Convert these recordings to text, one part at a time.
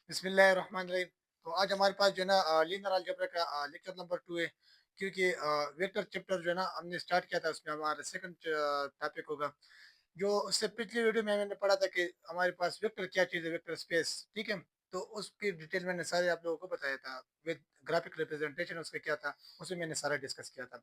बिस्मिल्लाहिर्रहमानिर्रहीम। तो आज हमारे पास जो है ना लीनियर अलजेब्रा का लेक्चर नंबर 2 है। क्योंकि वेक्टर चैप्टर जो है ना हमने स्टार्ट किया था, उसमें हमारा सेकंड टॉपिक होगा। जो उससे पिछली वीडियो में मैंने पढ़ा था कि हमारे पास वेक्टर क्या चीज़ है, वेक्टर स्पेस, ठीक है। तो उसकी डिटेल मैंने सारे आप लोगों को बताया था विद ग्राफिक रिप्रेजेंटेशन उसका क्या था, उसे मैंने सारा डिस्कस किया था।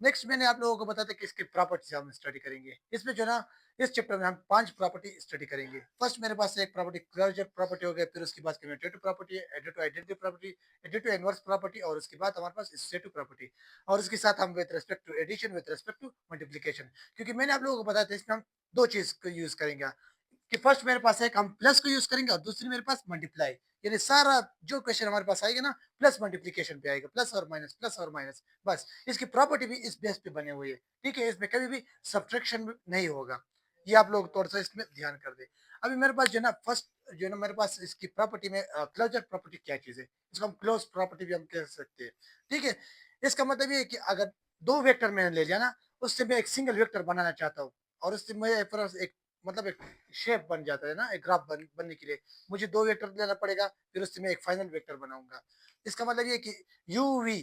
नेक्स्ट मैंने आप लोगों को बताया था कि इसकी प्रॉपर्टीज हम स्टडी करेंगे इसमें जो है ना। इस चैप्टर में हम 5 प्रॉपर्टी स्टडी करेंगे। फर्स्ट मेरे पास एक प्रॉपर्टी क्लोजर प्रॉपर्टी हो गया, फिर उसके बाद commutative property, additive identity property, additive inverse property, और उसके बाद हमारे पास एसोसिएटिव प्रॉपर्टी। और उसके साथ हम with respect to addition, with respect to multiplication, क्योंकि मैंने आप लोगों को बताया था इसमें हम दो चीज को यूज करेंगे। कि फर्स्ट मेरे पास है हम प्लस को यूज करेंगे, और दूसरी मेरे पास मल्टीप्लाई। यानी सारा जो क्वेश्चन हमारे पास आएगा ना, प्लस मल्टीप्लिकेशन पे आएगा, प्लस और माइनस, बस। इसकी प्रॉपर्टी भी इस बेस पे बने हुई है, ठीक है। इसमें कभी भी सब्ट्रैक्शन नहीं होगा। ये आप लोग थोड़ा सा इसमें ध्यान कर दे। अभी मेरे पास जो है ना फर्स्ट, जो है ना मेरे पास इसकी प्रॉपर्टी में क्लोजर प्रॉपर्टी क्या चीज है, इसको हम क्लोज प्रॉपर्टी भी हम कह सकते हैं, ठीक है। इसका मतलब ये है कि अगर दो वेक्टर मैंने ले लिया ना, उससे मैं एक सिंगल वेक्टर बनाना चाहता हूँ, और उससे मैं एक मतलब एक शेप बन जाता है ना, एक ग्राफ बनने के लिए मुझे दो वेक्टर लेना पड़ेगा, फिर उससे मैं एक फाइनल वेक्टर बनाऊंगा। इसका मतलब ये कि यू वी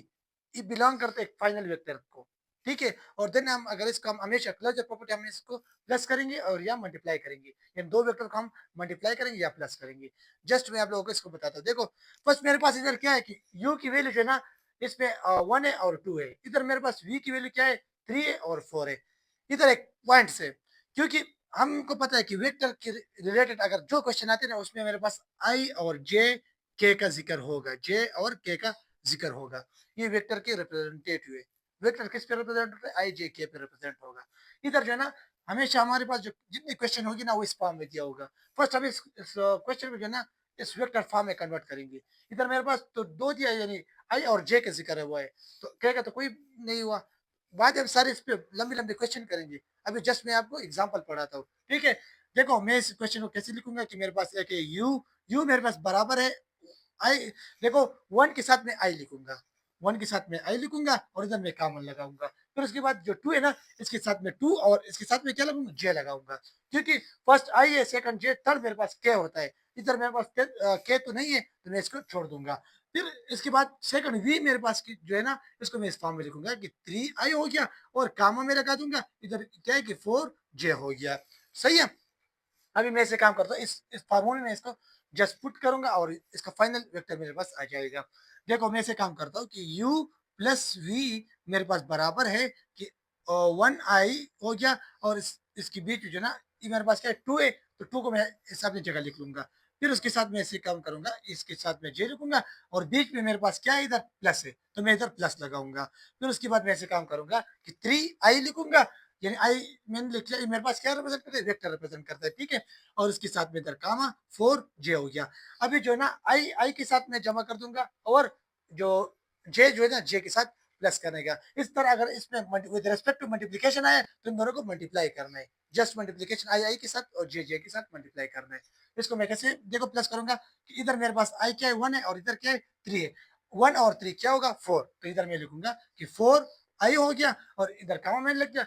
ये बिलोंग करते हैं एक फाइनल वेक्टर को, ठीक है। और देन हम अगर इसको हम हमेशा क्लोजर प्रॉपर्टी हम इसको प्लस करेंगे और या मल्टीप्लाई करेंगे, यानी दो वेक्टर को हम मल्टीप्लाई करेंगे या प्लस करेंगे। जस्ट मैं आप लोगों को इसको बताता हूँ। देखो फर्स्ट मेरे पास इधर क्या है कि यू की वैल्यू जो है ना, इसमें 1 है और 2 है। इधर मेरे पास वी की वैल्यू क्या है, 3 है और 4 है। इधर एक पॉइंट से, क्योंकि हमको पता है कि वेक्टर के रिलेटेड अगर जो क्वेश्चन आते हैं ना, उसमें मेरे पास आई और जे के का जिक्र होगा, जे और के का जिक्र होगा। ये वेक्टर के रिप्रेजेंटेटिव है। वेक्टर किस पे रिप्रेजेंट होता है, आई जे के पे रिप्रेजेंट होगा। इधर जो है ना, हमेशा हमारे पास जो जितनी क्वेश्चन होगी ना, वो इस फॉर्म में दिया होगा। फर्स्ट हम इस क्वेश्चन में जो है ना, इस वेक्टर फॉर्म में कन्वर्ट करेंगे। इधर मेरे पास तो दो दिया है, यानी आई और जे का जिक्र है हुआ है, तो के का तो कोई नहीं हुआ। बाद में हम सारे इस पे लंबी लंबी क्वेश्चन करेंगे। अभी जस्ट मैं आपको एग्जांपल पढ़ाता हूँ, ठीक है। देखो मैं इस क्वेश्चन को कैसे लिखूंगा कि मेरे पास एक है यू, यू मेरे पास बराबर है आई। देखो वन के साथ में आई लिखूंगा, वन के साथ में आई लिखूंगा, और इधर मैं कॉमन लगाऊंगा। फिर उसके बाद जो टू है ना, इसके साथ में टू, और इसके साथ में क्या लगाऊंगा, जे लगाऊंगा। क्योंकि फर्स्ट आई है, सेकंड जे, थर्ड मेरे पास के होता है। इधर मेरे पास के तो नहीं है, तो मैं इसको छोड़ दूंगा। फिर इसके बाद सेकंड वी मेरे पास की जो है ना, इसको मैं इस फॉर्म में लिखूंगा कि 3 आई हो गया, और कामा में लगा दूंगा। इधर क्या है कि 4 जे हो गया। सही है। अभी मैं ऐसे काम करता हूँ, इस फार्मूले में इसको जस्ट पुट करूंगा, और इसका फाइनल वेक्टर मेरे पास आ जाएगा। देखो मैं ऐसे काम करता हूँ कि u प्लस वी मेरे पास बराबर है कि 1 आई हो गया, और इसके बीच में जो ना, ये मेरे पास क्या है, 2 है, तो 2 को मैं इस अपनी जगह लिख लूंगा। फिर उसके साथ में ऐसे काम करूंगा, इसके साथ में जे लिखूंगा, और बीच में मेरे पास क्या है, इधर प्लस है, तो मैं इधर प्लस लगाऊंगा। फिर उसके बाद मैं ऐसे काम करूंगा कि 3 आई लिखूंगा, यानी आई मैंने लिख लिया। मेरे पास क्या रिप्रेजेंट करता है, वेक्टर रिप्रेजेंट करता है, ठीक है। और उसके साथ में इधर कामा 4 जे हो गया। अभी जो है ना, आई आई के साथ में जमा कर दूंगा, और जो जे जो है ना, जे के साथ प्लस करने का। इस तरह अगर इसमें विद रिस्पेक्ट टू मल्टीप्लिकेशन आए, तो इन दोनों को मल्टीप्लाई करना है। जस्ट मल्टीप्लिकेशन आई आई के साथ और जे जे के साथ मल्टीप्लाई करना है। इसको मैं कैसे देखो प्लस करूंगा कि इधर मेरे पास आई क्या है, 1 है, और इधर क्या है, 3 है। 1 और 3 क्या होगा, 4। तो इधर मैं लिखूंगा कि 4 आई हो गया, और इधर कामा मैंने लग गया।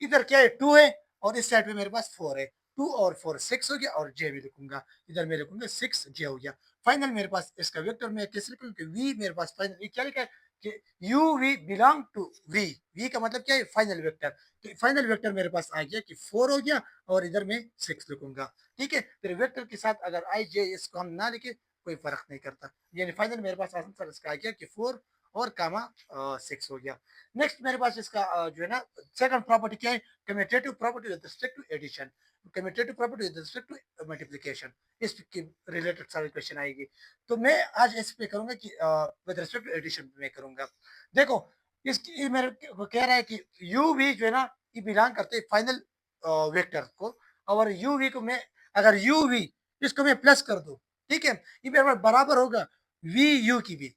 इधर क्या है, 2 है, और इस साइड पे मेरे पास 4 है। 2 और 4 6 हो गया, और जे भी लिखूंगा, इधर मैं लिखूंगा 6 जे हो गया। फाइनल मेरे पास इसका वेक्टर मैं कैसे लिखूंगा कि वी मेरे पास फाइनल क्या लिखा है कि u v belong to v. V का मतलब क्या है, फाइनल वेक्टर। तो फाइनल वेक्टर मेरे पास आ गया कि 4 हो गया, और इधर मैं 6 लिखूंगा, ठीक है। फिर वेक्टर के साथ अगर आई जे इसको हम ना लिखे, कोई फर्क नहीं करता। यानी फाइनल मेरे पास आंसर इसका आ गया कि 4 और कामा 6 हो गया। नेक्स्ट मेरे पास इसका जो है ना, सेकंड प्रॉपर्टी क्या है, commutative property with respect to addition, commutative property with respect to multiplication. इसके रिलेटेड सारे क्वेश्चन आएगी। तो मैं आज इस पे करूंगा कि विद रिस्पेक्ट टू एडिशन में करूंगा। देखो इसकी ये मेरे को कह रहा है कि यू वी जो है ना, ये बिलोंग करते हैं फाइनल वेक्टर को। और यू वी को मैं, अगर यू वी इसको मैं प्लस कर दूं, ठीक है, ये मेरे पास बराबर होगा वी यू की भी।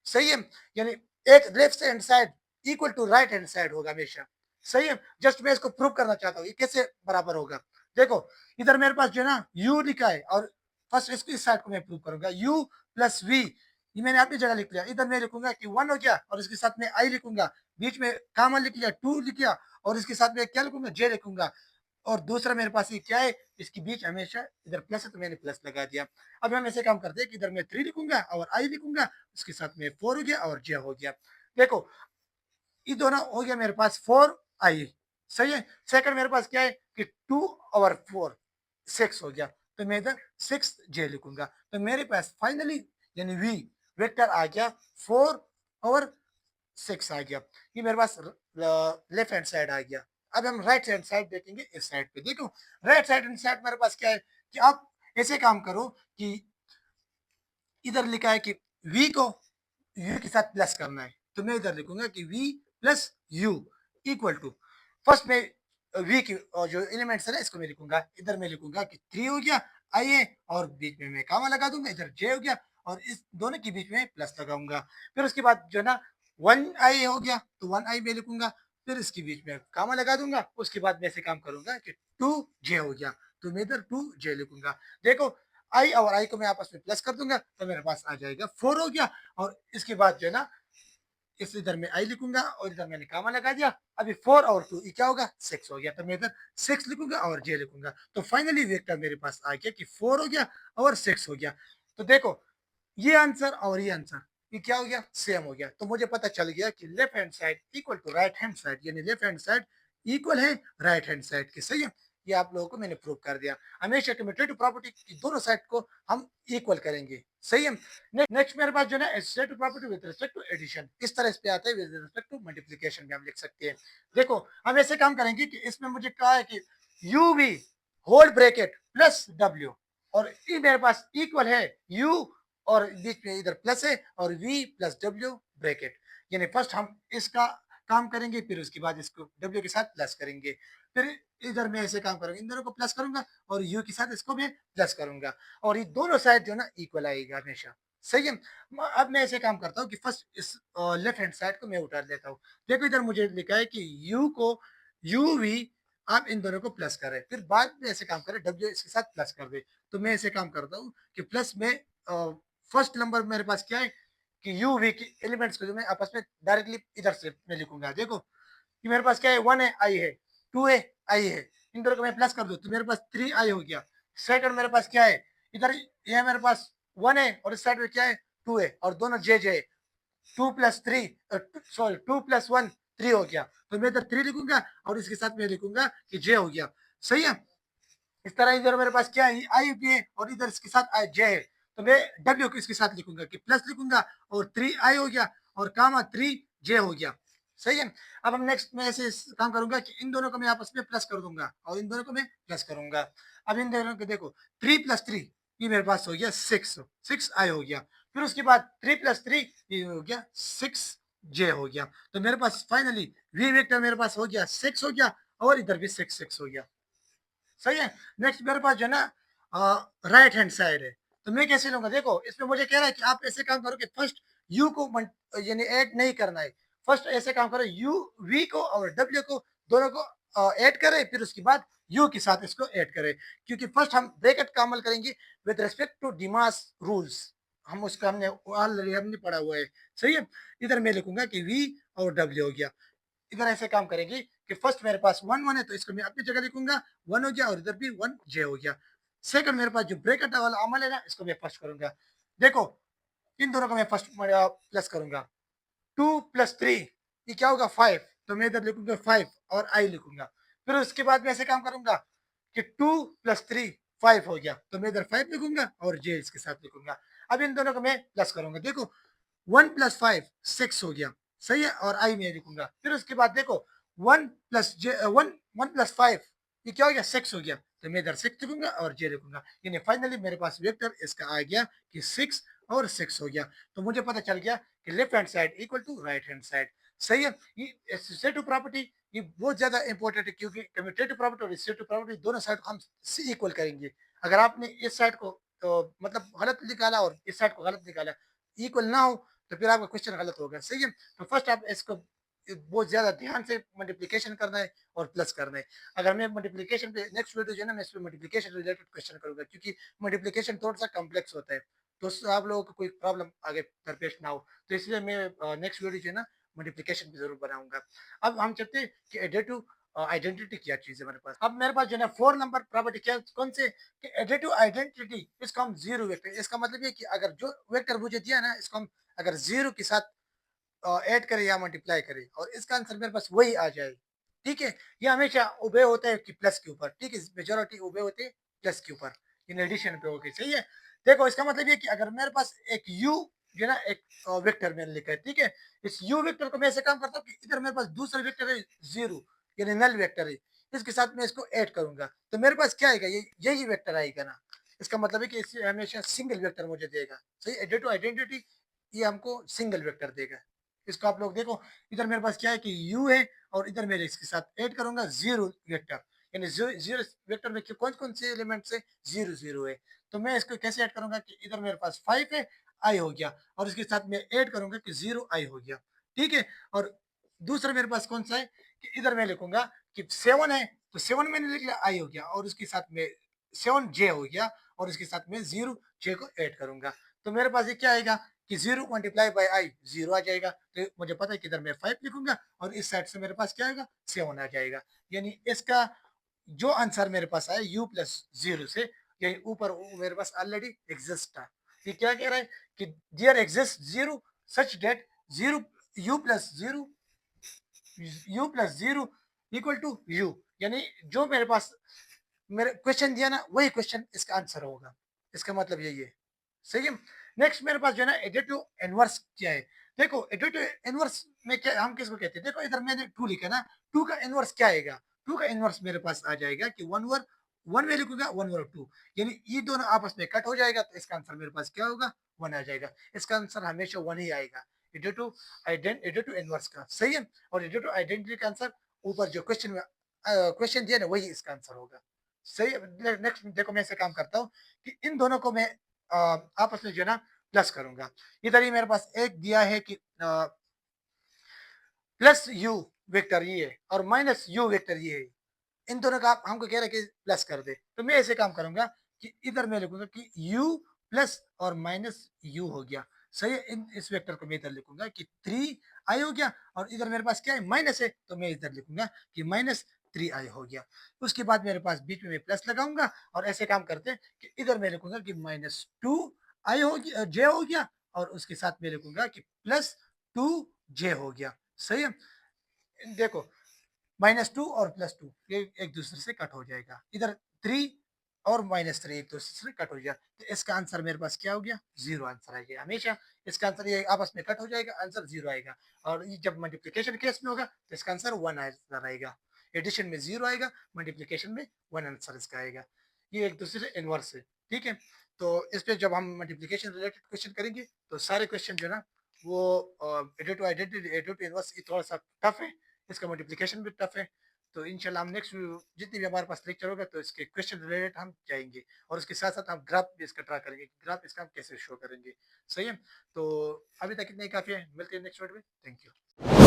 सही है। यानी एक left hand side equal to right hand side होगा हमेशा। सही है। जस्ट मैं इसको प्रूव करना चाहता हूँ, ये कैसे बराबर होगा। देखो इधर मेरे पास जो है ना u लिखा है, और फर्स्ट इसको इस साइड को मैं प्रूव करूंगा, u प्लस वी, ये मैंने अपनी जगह लिख लिया। इधर मैं लिखूंगा कि 1 हो गया, और इसके साथ में i लिखूंगा, बीच में कामा लिख लिया, 2 लिख लिया, और इसके साथ में क्या लिखूंगा, j लिखूंगा। और दूसरा मेरे पास ये क्या है, इसके बीच हमेशा इधर प्लस है तो मैंने प्लस लगा दिया। अब हम ऐसे काम करते हैं कि इधर मैं 3 लिखूँगा और आई लिखूँगा, उसके साथ में 4 हो गया और जे हो गया। देखो, ये दोनों हो गया मेरे पास 4 आई, सही है। सेकंड मेरे पास क्या है कि 2 और 4 6 हो गया, तो मैं इधर 6 जे लिखूँगा। तो मेरे पास फाइनली यानी वी वेक्टर आ गया 4 और 6 आ गया। ये मेरे पास लेफ्ट हैंड साइड आ गया। अब हम राइट हैंड साइड देखेंगे, इस साइड पे देखो, राइट साइड हैंड साइड मेरे पास क्या है कि आप ऐसे काम करो कि इधर लिखा है कि v को u के साथ प्लस करना है, तो मैं इधर लिखूंगा कि v plus u equal to, first में v की जो एलिमेंट्स है ना इसको मैं लिखूंगा, इधर मैं लिखूंगा कि 3 हो गया आई है और बीच में मैं कामा लगा दूंगा, इधर j हो गया और इस दोनों के बीच में प्लस लगाऊंगा। फिर उसके बाद जो है ना 1 आई हो गया तो 1 आई मैं लिखूंगा, फिर इसके बीच में कामा लगा दूंगा। उसके बाद मैं ऐसे काम करूंगा कि 2 j हो गया, तो मैं इधर 2 j लिखूंगा। देखो, आई और आई को मैं आपस में प्लस कर दूंगा तो मेरे पास आ जाएगा 4 हो गया। और इसके बाद जो है ना इस इधर में आई लिखूंगा और इधर मैंने कामा लगा दिया। अभी 4 और 2 क्या होगा, 6 हो गया, तो मैं इधर 6 लिखूंगा और जे लिखूंगा। तो फाइनली वेक्टर मेरे पास आ गया कि 4 हो गया और 6 हो गया। तो देखो, ये आंसर और ये आंसर ये क्या हो गया, सेम हो गया। तो मुझे पता चल गया कि left hand side equal to right hand side, यानी लेफ्ट हैंड साइड इक्वल है राइट हैंड साइड के, सही है। ये आप लोगों को मैंने प्रूव कर दिया। हमेशा कम्यूटेटिव प्रॉपर्टी की दोनों साइड को हम इक्वल करेंगे, सही है। नेक्स्ट मेरे पास जो है associative property with respect to addition, इस तरह इस पे आता है विद रिस्पेक्ट टू मल्टीप्लिकेशन भी हम लिख सकते हैं। देखो, हम ऐसे काम करेंगे कि इसमें मुझे कहा है कि u v whole bracket plus डब्ल्यू, और ये मेरे पास इक्वल है यू और बीच में इधर प्लस है और v प्लस डब्ल्यू ब्रैकेट, यानी फर्स्ट हम इसका काम करेंगे, फिर उसके बाद इसको w के साथ प्लस करेंगे, फिर इधर मैं ऐसे काम करूंगा, इन दोनों को प्लस करूंगा और u के साथ इसको मैं प्लस करूंगा, और ये दोनों साइड जो है ना इक्वल आएगा हमेशा, सही है। अब मैं ऐसे काम करता हूँ कि फर्स्ट इस लेफ्ट हैंड साइड को मैं उतार लेता हूँ। देखो, इधर मुझे लिखा है कि u को u v आप इन दोनों को प्लस करें, फिर बाद में ऐसे काम करें w इसके साथ प्लस कर दे। तो मैं ऐसे काम करता हूँ कि प्लस में फर्स्ट नंबर मेरे पास क्या है कि यू वी की एलिमेंट्स को जो मैं आपस में डायरेक्टली इधर से मैं लिखूंगा। देखो कि मेरे पास क्या है, 1 है आई है, 2 है आई है, इन दोनों को मैं प्लस कर दूं तो मेरे पास 3 आई हो गया। सेकंड मेरे पास क्या है, इधर ये मेरे पास 1 है और इस साइड में क्या है 2 है और दोनों जे जे, 2 + 3 सॉरी 2 + 1 3 हो गया, तो मैं इधर 3 लिखूंगा और इसके साथ मैं लिखूंगा कि जे हो गया, सही है। इस तरह इधर मेरे पास क्या है, आई भी है और इधर इसके साथ आई जे है, तो मैं डब्ल्यू को इसके साथ लिखूंगा कि प्लस लिखूंगा और 3 आई हो गया और कामा 3 जे हो गया, सही है। अब हम नेक्स्ट में ऐसे काम करूंगा कि इन दोनों को मैं आपस में प्लस कर दूंगा और इन दोनों को मैं प्लस करूंगा। अब इन दोनों को देखो, 3 + 3 ये मेरे पास हो गया 6, 6 आई हो गया, फिर उसके बाद 3 + 3 ये हो गया 6 जे हो गया, तो मेरे पास फाइनली वी वेक्टर मेरे पास हो गया 6 हो गया और इधर भी 6 6 हो गया, सही है। नेक्स्ट मेरे पास जो है ना राइट हैंड साइड है, तो मैं कैसे लूंगा, देखो इसमें मुझे कह रहा है कि आप ऐसे काम करो कि फर्स्ट यू को यानी ऐड नहीं करना है, फर्स्ट ऐसे काम करो यू वी को और डब्ल्यू को दोनों को ऐड करें, फिर उसके बाद यू के साथ इसको ऐड करें, क्योंकि फर्स्ट हम ब्रैकेट का अमल करेंगे with respect to DMAS rules, हम उसका हमने ऑलरेडी हमने पढ़ा हुआ है, सही है। इधर मैं लिखूंगा कि वी और डब्ल्यू हो गया। इधर ऐसे काम करेंगे कि फर्स्ट मेरे पास 1 1 है तो इसको मैं अपनी जगह लिखूंगा, 1 हो गया और इधर भी 1 जे हो गया। सेकंड मेरे पास जो ब्रैकेट वाला अमल है ना इसको मैं फर्स्ट करूंगा। देखो, इन दोनों को मैं फर्स्ट प्लस करूंगा, 2 + 3 ये क्या होगा 5, तो मैं इधर लिखूंगा 5 और आई लिखूंगा। फिर उसके बाद मैं ऐसे काम करूंगा कि 2 + 3 5 हो गया, तो मैं इधर 5 लिखूंगा और जे इसके साथ लिखूंगा। अब इन दोनों को मैं प्लस करूंगा, देखो 1 + 5 6 हो गया, सही है, और आई में लिखूंगा। फिर उसके बाद देखो 1 + 5 ये क्या हो गया 6 हो गया, तो मैं इधर 6 लिखूंगा और जे लिखूंगा, यानी फाइनली मेरे पास वेक्टर इसका आ गया कि 6 और 6 हो गया। तो मुझे पता चल गया कि left hand side equal to right hand side, सही है। ये एसोसिएटिव प्रॉपर्टी ये बहुत ज्यादा इंपॉर्टेंट है, क्योंकि कम्यूटेटिव प्रॉपर्टी और एसोसिएटिव प्रॉपर्टी दोनों साइड को हम इक्वल करेंगे। अगर आपने इस साइड को तो मतलब गलत निकाला और इस साइड को गलत निकाला, इक्वल ना हो, तो फिर आपका क्वेश्चन गलत होगा, सही है। तो फर्स्ट आप इसको बहुत ज्यादा ध्यान से मल्टीप्लिकेशन करना है और प्लस करना है। अगर मैं मल्टीप्लिकेशन पे नेक्स्ट वीडियो जो है ना मैं इसमें मल्टीप्लिकेशन रिलेटेड क्वेश्चन करूंगा, क्योंकि मल्टीप्लिकेशन थोड़ा सा कॉम्प्लेक्स होता है, तो उससे आप लोगों को कोई प्रॉब्लम आगे दरपेश ना हो, तो इसलिए मैं नेक्स्ट वीडियो जो है ना मल्टीप्लिकेशन भी जरूर बनाऊंगा। अब हम चलते हैं कि एडेटिव आइडेंटिटी क्या चीज है मेरे पास। अब मेरे पास जो है 4 नंबर प्रॉपर्टी क्या कौन से कि एडिटिव आइडेंटिटी, इसको हम जीरो वेक्टर, इसका मतलब ये कि अगर जो वेक्टर मुझे दिया ना इसको हम अगर जीरो के साथ ऐड करें या मल्टीप्लाई करें और इसका आंसर मेरे पास वही आ जाए। ठीक है, ये हमेशा उबे होता है कि प्लस के ऊपर। ठीक है, मेजोरिटी उबे होते हैं प्लस के ऊपर, इन एडिशन पे होके। सही है, देखो इसका मतलब ये कि अगर मेरे पास एक यू जो ना एक वेक्टर मैंने लिखा है। ठीक है, इस यू वेक्टर को मैं ऐसे काम करता हूँ कि इधर मेरे पास दूसरा वेक्टर है जीरो, यानी नल वेक्टर है, इसके साथ मैं इसको ऐड करूंगा तो मेरे पास क्या आएगा, ये यही वेक्टर आएगा ना। इसका मतलब है कि इससे हमेशा सिंगल वेक्टर मुझे देगा। सही, एडिटिव आइडेंटिटी ये हमको सिंगल वेक्टर देगा। इसको आप लोग देखो, इधर मेरे पास क्या है कि u है और इधर मेरे इसके साथ ऐड करूंगा जीरो वेक्टर, यानी जीरो वेक्टर में कौन कौन से एलिमेंट से जीरो जीरो है। तो मैं इसको कैसे ऐड करूंगा कि इधर मेरे पास 5 है, आई हो गया, और इसके साथ मैं ऐड करूंगा कि जीरो आई हो गया। ठीक है, और दूसरा मेरे पास कौन सा है कि इधर मैं लिखूंगा कि 7 है, तो 7 मैंने लिख लिया, आई हो गया, और उसके साथ में 7 जे हो गया, और इसके साथ में जीरो जे को ऐड करूंगा। तो मेरे पास ये क्या आएगा कि zero multiply by I zero आ जाएगा। तो मुझे पता है कि इधर मैं 5 लिखूंगा और इस साइड से मेरे पास क्या आएगा 7 आ जाएगा। यानी इसका जो आंसर मेरे पास आया यू प्लस जीरो से, यही ऊपर मेरे पास ऑलरेडी एग्जिस्ट था। ये क्या कह रहा है कि there exist zero such that zero u plus zero u plus zero equal to u, यानी जो मेरे पास मेरे क्वेश्चन दिया ना वही क्वेश्चन इसका आंसर होगा। इसका मतलब यही है। सही है, नेक्स्ट मेरे पास जो है ना एडिटिव इनवर्स क्या है। देखो एडिटिव इनवर्स में क्या हम किसको कहते हैं, देखो इधर मैंने टू लिखा ना, टू का इनवर्स क्या आएगा, टू का इनवर्स मेरे पास आ जाएगा कि वन ओवर वन में लिखूंगा वन ओवर टू, यानी ये दोनों आपस में कट हो जाएगा तो इसका आंसर मेरे पास क्या होगा वन आ जाएगा। इसका आंसर हमेशा वन ही आएगा एडिटिव एडिटिव इनवर्स का। सही है, और एडिटिव आइडेंटिटी का आंसर ऊपर जो क्वेश्चन में क्वेश्चन दिया ना वही इसका आंसर होगा। सही, नेक्स्ट देखो मैं ऐसे काम करता हूँ कि इन दोनों को मैं आपस में जो है ना प्लस करूंगा। इधर ही मेरे पास एक दिया है कि प्लस यू वेक्टर ये है और माइनस यू वेक्टर ये है, इन दोनों का आप हमको कह रहे हैं कि प्लस कर दे, तो मैं ऐसे काम करूंगा कि इधर मैं लिखूंगा कि u प्लस और माइनस u हो गया। सही है, इन इस वेक्टर को मैं इधर लिखूंगा कि 3i हो गया, और इधर मेरे पास क्या है माइनस है, तो मैं इधर लिखूंगा कि माइनस 3i हो गया। उसके बाद मेरे पास बीच में मैं प्लस लगाऊंगा और ऐसे काम करते हैं कि इधर मैं लिखूंगा कि -2i हो गया, j हो गया, और उसके साथ मैं लिखूंगा कि +2j हो गया। सही है, देखो -2 और +2 ये एक दूसरे से कट हो जाएगा, इधर 3 और -3 एक दूसरे से कट हो गया, तो इसका आंसर मेरे पास क्या हो गया जीरो आंसर आ गया। हमेशा इसका आंसर ये आपस में कट हो जाएगा, आंसर जीरो आएगा, और ये जब मल्टीप्लिकेशन केस में होगा तो इसका आंसर वन आंसर आएगा। एडिशन में जीरो आएगा, मल्टीप्लिकेशन में वन आंसर इसका आएगा। ये एक दूसरे से इनवर्स है। ठीक है, तो इस पे जब हम मल्टीप्लिकेशन रिलेटेड क्वेश्चन करेंगे तो सारे क्वेश्चन जो है ना वो एडिटिव आइडेंटिटी एडिटिव इनवर्स ये थोड़ा सा टफ है, इसका मल्टीप्लिकेशन भी टफ है। तो इंशाल्लाह हम नेक्स्ट जितनी भी हमारे पास लेक्चर होगा तो इसके क्वेश्चन रिलेटेड हम जाएंगे, और उसके साथ साथ हम ग्राफ भी इसका ट्राई करेंगे कि ग्राफ इसका हम कैसे शो करेंगे। सही है, तो अभी तक इतना ही काफी है, मिलते हैं नेक्स्ट वीडियो में। Thank you.